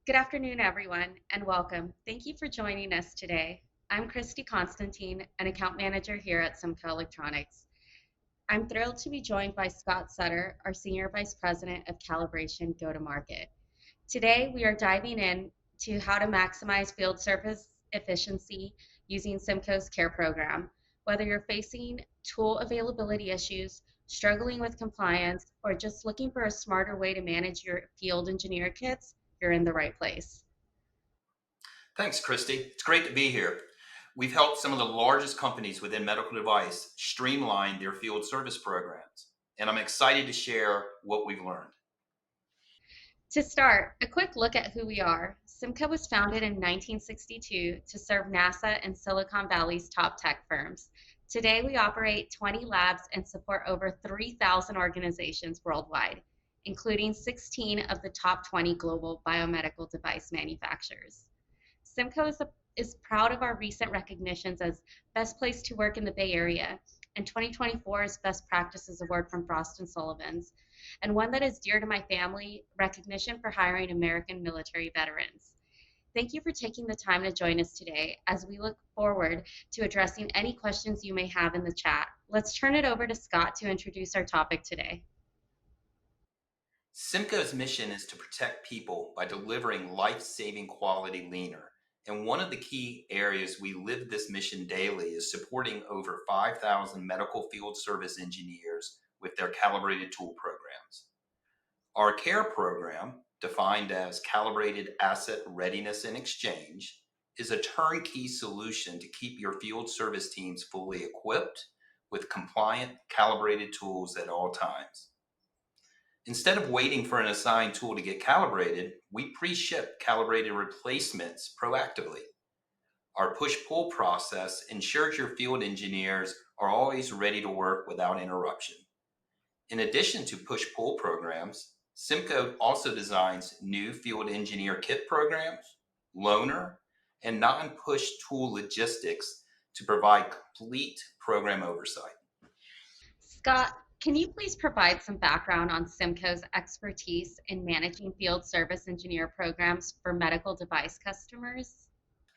Good afternoon, everyone, and welcome. Thank you for joining us today. I'm Christy Constantine, an account manager here at SIMCO Electronics. I'm thrilled to be joined by Scott Sutter, our Senior Vice President of Calibration Go-to-Market. Today, we are diving in to how to maximize field service efficiency using SIMCO's CARE program. Whether you're facing tool availability issues, struggling with compliance, or just looking for a smarter way to manage your field engineer kits, you're in the right place. Thanks, Christy. It's great to be here. We've helped some of the largest companies within medical device streamline their field service programs, and I'm excited to share what we've learned. To start, a quick look at who we are. SIMCO was founded in 1962 to serve NASA and Silicon Valley's top tech firms. Today, we operate 20 labs and support over 3,000 organizations worldwide, including 16 of the top 20 global biomedical device manufacturers. SIMCO is proud of our recent recognitions as Best Place to Work in the Bay Area and 2024's Best Practices Award from Frost & Sullivan's, and one that is dear to my family, recognition for hiring American military veterans. Thank you for taking the time to join us today as we look forward to addressing any questions you may have in the chat. Let's turn it over to Scott to introduce our topic today. SIMCO's mission is to protect people by delivering life-saving quality leaner. And one of the key areas we live this mission daily is supporting over 5,000 medical field service engineers with their calibrated tool programs. Our CARE program, defined as Calibrated Asset Readiness and Exchange, is a turnkey solution to keep your field service teams fully equipped with compliant, calibrated tools at all times. Instead of waiting for an assigned tool to get calibrated, we pre-ship calibrated replacements proactively. Our push-pull process ensures your field engineers are always ready to work without interruption. In addition to push-pull programs, SIMCO also designs new field engineer kit programs, loaner, and non-push tool logistics to provide complete program oversight. Scott, can you please provide some background on SIMCO's expertise in managing field service engineer programs for medical device customers?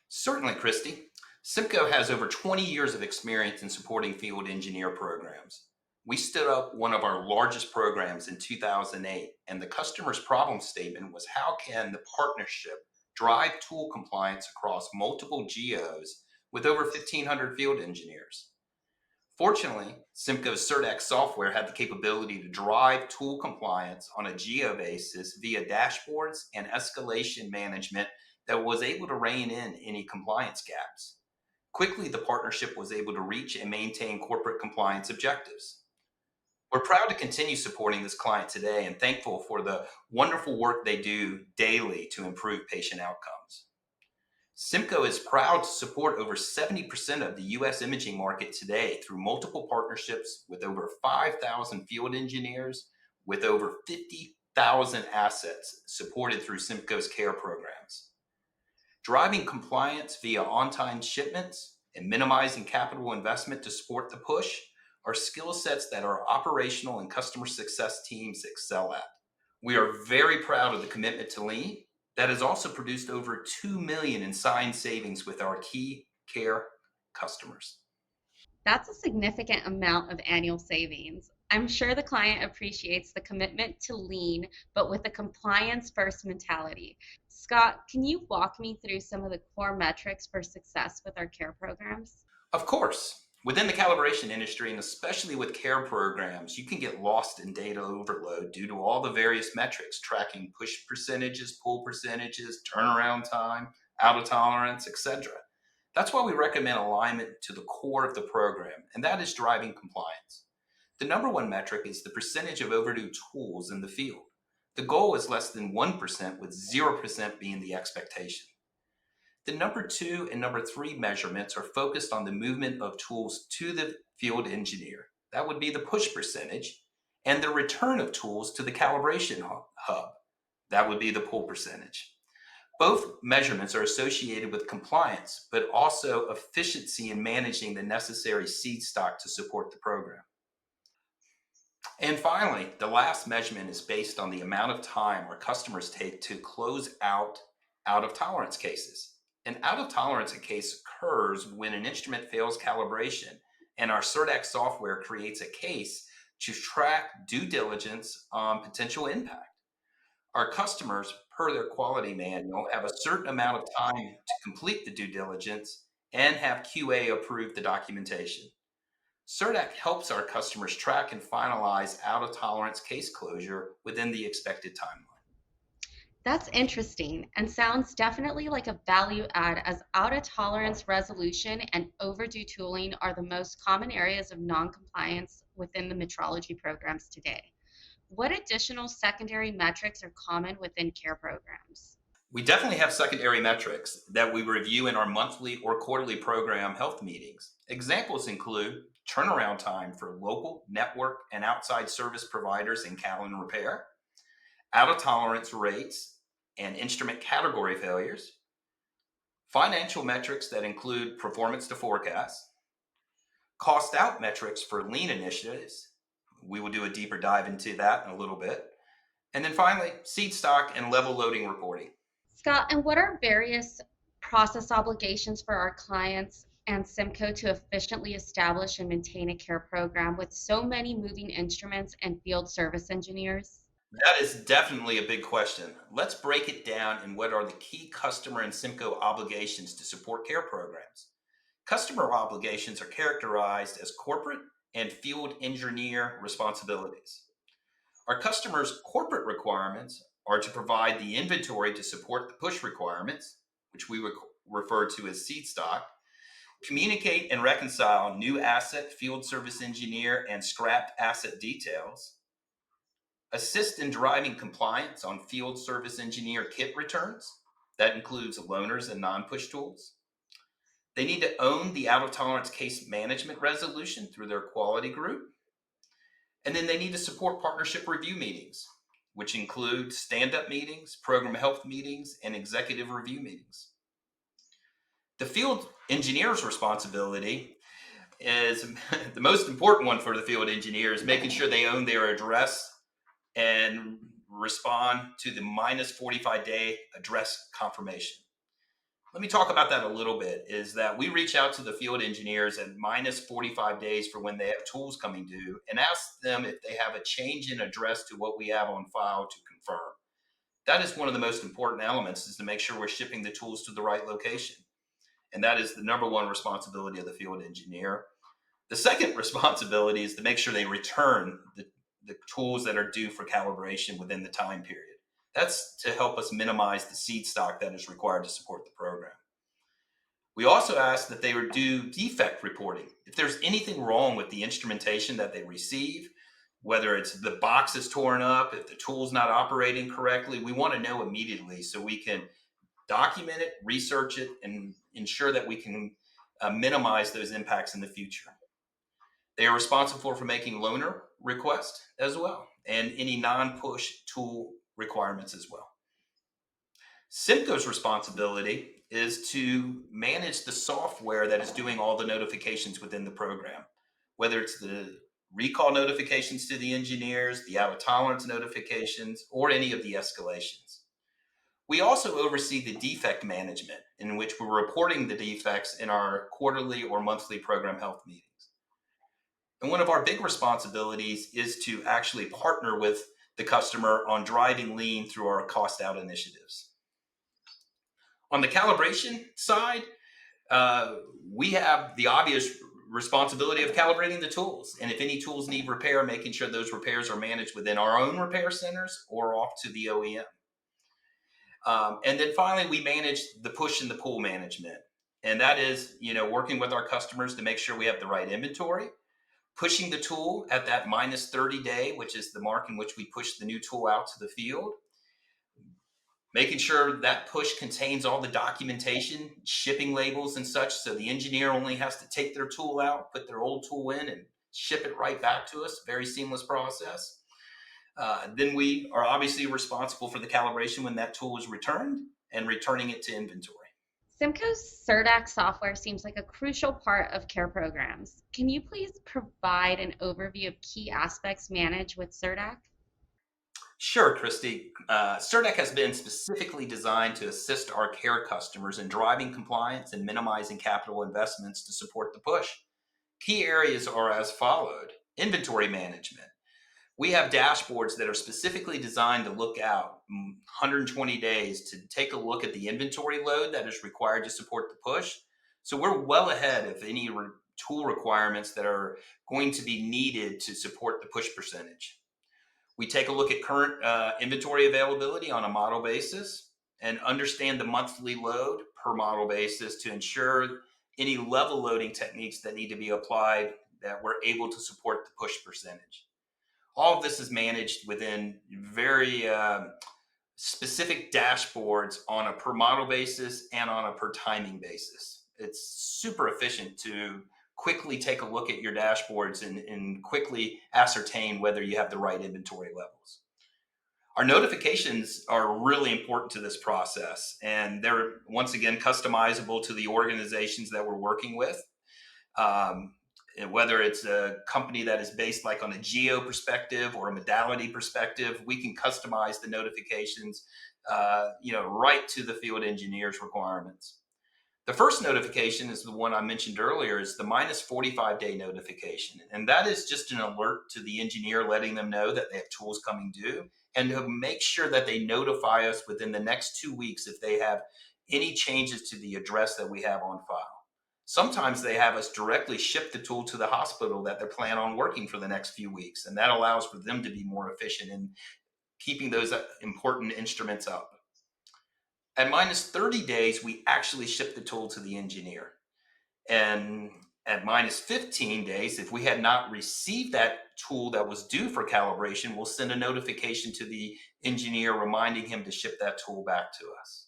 Certainly, Christy. SIMCO has over 20 years of experience in supporting field engineer programs. We stood up one of our largest programs in 2008, and the customer's problem statement was how can the partnership drive tool compliance across multiple geos with over 1,500 field engineers? Fortunately, SIMCO's CERTX software had the capability to drive tool compliance on a geo basis via dashboards and escalation management that was able to rein in any compliance gaps. Quickly, the partnership was able to reach and maintain corporate compliance objectives. We're proud to continue supporting this client today and thankful for the wonderful work they do daily to improve patient outcomes. SIMCO is proud to support over 70% of the U.S. imaging market today through multiple partnerships with over 5,000 field engineers with over 50,000 assets supported through SIMCO's CARE programs. Driving compliance via on-time shipments and minimizing capital investment to support the push are skill sets that our operational and customer success teams excel at. We are very proud of the commitment to lean that has also produced over $2 million in signed savings with our key CARE customers. That's a significant amount of annual savings. I'm sure the client appreciates the commitment to lean, but with a compliance first mentality. Scott, can you walk me through some of the core metrics for success with our CARE programs? Of course, within the calibration industry, and especially with CARE programs, you can get lost in data overload due to all the various metrics tracking push percentages, pull percentages, turnaround time, out of tolerance, etc. That's why we recommend alignment to the core of the program, and that is driving compliance. The number one metric is the percentage of overdue tools in the field. The goal is less than 1%, with 0% being the expectation. The number two and number three measurements are focused on the movement of tools to the field engineer. That would be the push percentage, and the return of tools to the calibration hub. That would be the pull percentage. Both measurements are associated with compliance, but also efficiency in managing the necessary seed stock to support the program. And finally, the last measurement is based on the amount of time our customers take to close out out of tolerance cases. An out of tolerance case occurs when an instrument fails calibration, and our CERDAC software creates a case to track due diligence on potential impact. Our customers, per their quality manual, have a certain amount of time to complete the due diligence and have QA approve the documentation. CERDAC helps our customers track and finalize out of tolerance case closure within the expected timeline. That's interesting and sounds definitely like a value add, as out of tolerance resolution and overdue tooling are the most common areas of non-compliance within the metrology programs today. What additional secondary metrics are common within CARE programs? We definitely have secondary metrics that we review in our monthly or quarterly program health meetings. Examples include turnaround time for local, network, and outside service providers in cal and repair, out of tolerance rates and instrument category failures, financial metrics that include performance to forecast, cost out metrics for lean initiatives. We will do a deeper dive into that in a little bit. And then finally, seed stock and level loading reporting. Scott, and what are various process obligations for our clients and SIMCO to efficiently establish and maintain a CARE program with so many moving instruments and field service engineers? That is definitely a big question. Let's break it down in what are the key customer and SIMCO obligations to support CARE programs. Customer obligations are characterized as corporate and field engineer responsibilities. Our customers' corporate requirements are to provide the inventory to support the push requirements, which we refer to as seed stock, communicate and reconcile new asset, field service engineer, and scrapped asset details, assist in driving compliance on field service engineer kit returns. That includes loaners and non-push tools. They need to own the out of tolerance case management resolution through their quality group. And then they need to support partnership review meetings, which include stand-up meetings, program health meetings, and executive review meetings. The field engineer's responsibility is the most important one for the field engineer, is making sure they own their address and respond to the minus 45-day address confirmation. Let me talk about that a little bit, is that we reach out to the field engineers at minus 45 days for when they have tools coming due and ask them if they have a change in address to what we have on file to confirm. That is one of the most important elements, is to make sure we're shipping the tools to the right location. And that is the number one responsibility of the field engineer. The second responsibility is to make sure they return the tools that are due for calibration within the time period. That's to help us minimize the seed stock that is required to support the program. We also ask that they do defect reporting. If there's anything wrong with the instrumentation that they receive, whether it's the box is torn up, if the tool's not operating correctly, we want to know immediately so we can document it, research it, and ensure that we can minimize those impacts in the future. They are responsible for making loaner requests as well, and any non-push tool requirements as well. SIMCO's responsibility is to manage the software that is doing all the notifications within the program, whether it's the recall notifications to the engineers, the out of tolerance notifications, or any of the escalations. We also oversee the defect management, in which we're reporting the defects in our quarterly or monthly program health meetings. And one of our big responsibilities is to actually partner with the customer on driving lean through our cost out initiatives. On the calibration side, we have the obvious responsibility of calibrating the tools. And if any tools need repair, making sure those repairs are managed within our own repair centers or off to the OEM. And then finally, we manage the push and the pull management. And that is, working with our customers to make sure we have the right inventory, pushing the tool at that minus 30 day, which is the mark in which we push the new tool out to the field, making sure that push contains all the documentation, shipping labels and such, so the engineer only has to take their tool out, put their old tool in, and ship it right back to us. Very seamless process. Then we are obviously responsible for the calibration when that tool is returned and returning it to inventory. SIMCO's CERDAC software seems like a crucial part of CARE programs. Can you please provide an overview of key aspects managed with CERDAC? Sure, Christy. SIRDEC has been specifically designed to assist our care customers in driving compliance and minimizing capital investments to support the push. Key areas are as followed: inventory management. We have dashboards that are specifically designed to look out 120 days to take a look at the inventory load that is required to support the push. So we're well ahead of any tool requirements that are going to be needed to support the push percentage. We take a look at current inventory availability on a model basis and understand the monthly load per model basis to ensure any level loading techniques that need to be applied that we're able to support the push percentage. All of this is managed within very specific dashboards on a per model basis and on a per timing basis. It's super efficient to quickly take a look at your dashboards and quickly ascertain whether you have the right inventory levels. Our notifications are really important to this process, and they're once again customizable to the organizations that we're working with. Um, Whether it's a company that is based like on a geo perspective or a modality perspective, we can customize the notifications, right to the field engineer's requirements. The first notification is the one I mentioned earlier, is the minus 45-day notification. And that is just an alert to the engineer letting them know that they have tools coming due, and to make sure that they notify us within the next 2 weeks if they have any changes to the address that we have on file. Sometimes they have us directly ship the tool to the hospital that they plan on working for the next few weeks, and that allows for them to be more efficient in keeping those important instruments up. At minus 30 days, we actually ship the tool to the engineer. And at minus 15 days, if we had not received that tool that was due for calibration, we'll send a notification to the engineer reminding him to ship that tool back to us.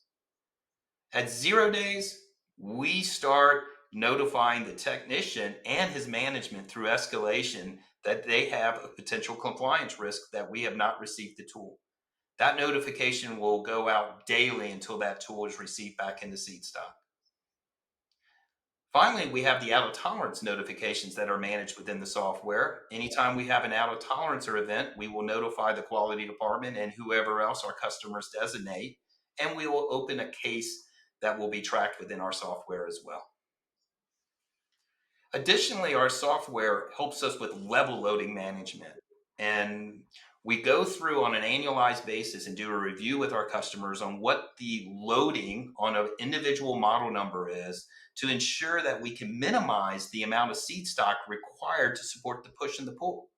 At 0 days, we start notifying the technician and his management through escalation that they have a potential compliance risk that we have not received the tool. That notification will go out daily until that tool is received back into seed stock. Finally, we have the out of tolerance notifications that are managed within the software. Anytime we have an out of tolerance or event, we will notify the quality department and whoever else our customers designate, and we will open a case that will be tracked within our software as well. Additionally, our software helps us with level loading management. And we go through on an annualized basis and do a review with our customers on what the loading on an individual model number is to ensure that we can minimize the amount of seed stock required to support the push and the pull.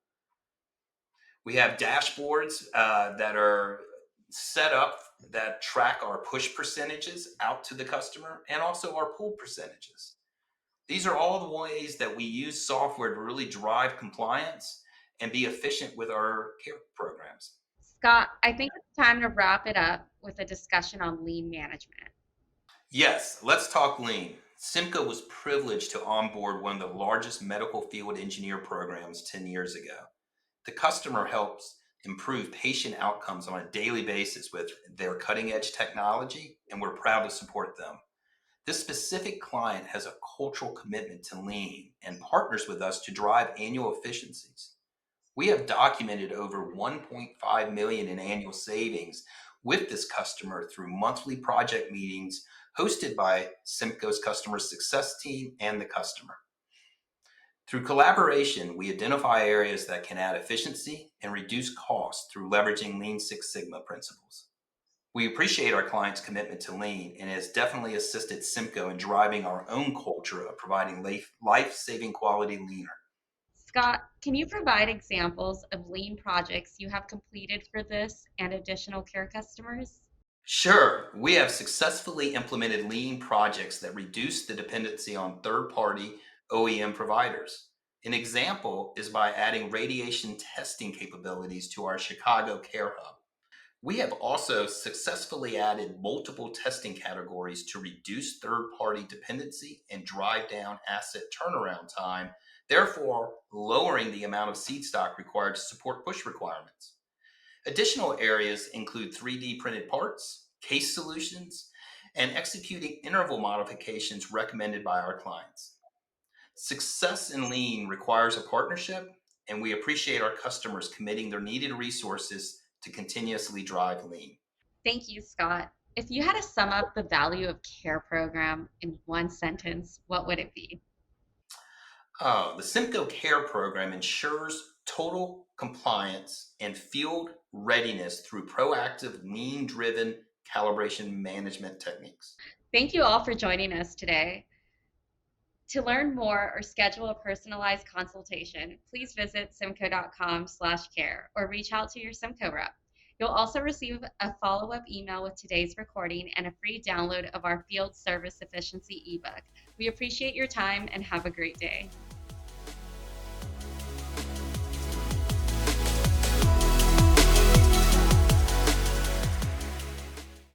We have dashboards that are set up that track our push percentages out to the customer and also our pull percentages. These are all the ways that we use software to really drive compliance and be efficient with our care programs. Scott, I think it's time to wrap it up with a discussion on lean management. Yes, let's talk lean. SIMCO was privileged to onboard one of the largest medical field engineer programs 10 years ago. The customer helps improve patient outcomes on a daily basis with their cutting edge technology, and we're proud to support them. This specific client has a cultural commitment to lean and partners with us to drive annual efficiencies. We have documented over 1.5 million in annual savings with this customer through monthly project meetings hosted by SIMCO's customer success team and the customer. Through collaboration, we identify areas that can add efficiency and reduce costs through leveraging Lean Six Sigma principles. We appreciate our clients' commitment to lean, and it has definitely assisted SIMCO in driving our own culture of providing life-saving quality leaner. Scott, can you provide examples of lean projects you have completed for this and additional care customers? Sure, we have successfully implemented lean projects that reduce the dependency on third-party OEM providers. An example is by adding radiation testing capabilities to our Chicago Care Hub. We have also successfully added multiple testing categories to reduce third-party dependency and drive down asset turnaround time, therefore lowering the amount of seed stock required to support push requirements. Additional areas include 3D printed parts, case solutions, and executing interval modifications recommended by our clients. Success in lean requires a partnership, and we appreciate our customers committing their needed resources to continuously drive lean. Thank you, Scott. If you had to sum up the value of CARE program in one sentence, what would it be? The SIMCO CARE program ensures total compliance and field readiness through proactive, lean driven calibration management techniques. Thank you all for joining us today. To learn more or schedule a personalized consultation, please visit simco.com/care or reach out to your SIMCO rep. You'll also receive a follow-up email with today's recording and a free download of our Field Service Efficiency ebook. We appreciate your time and have a great day.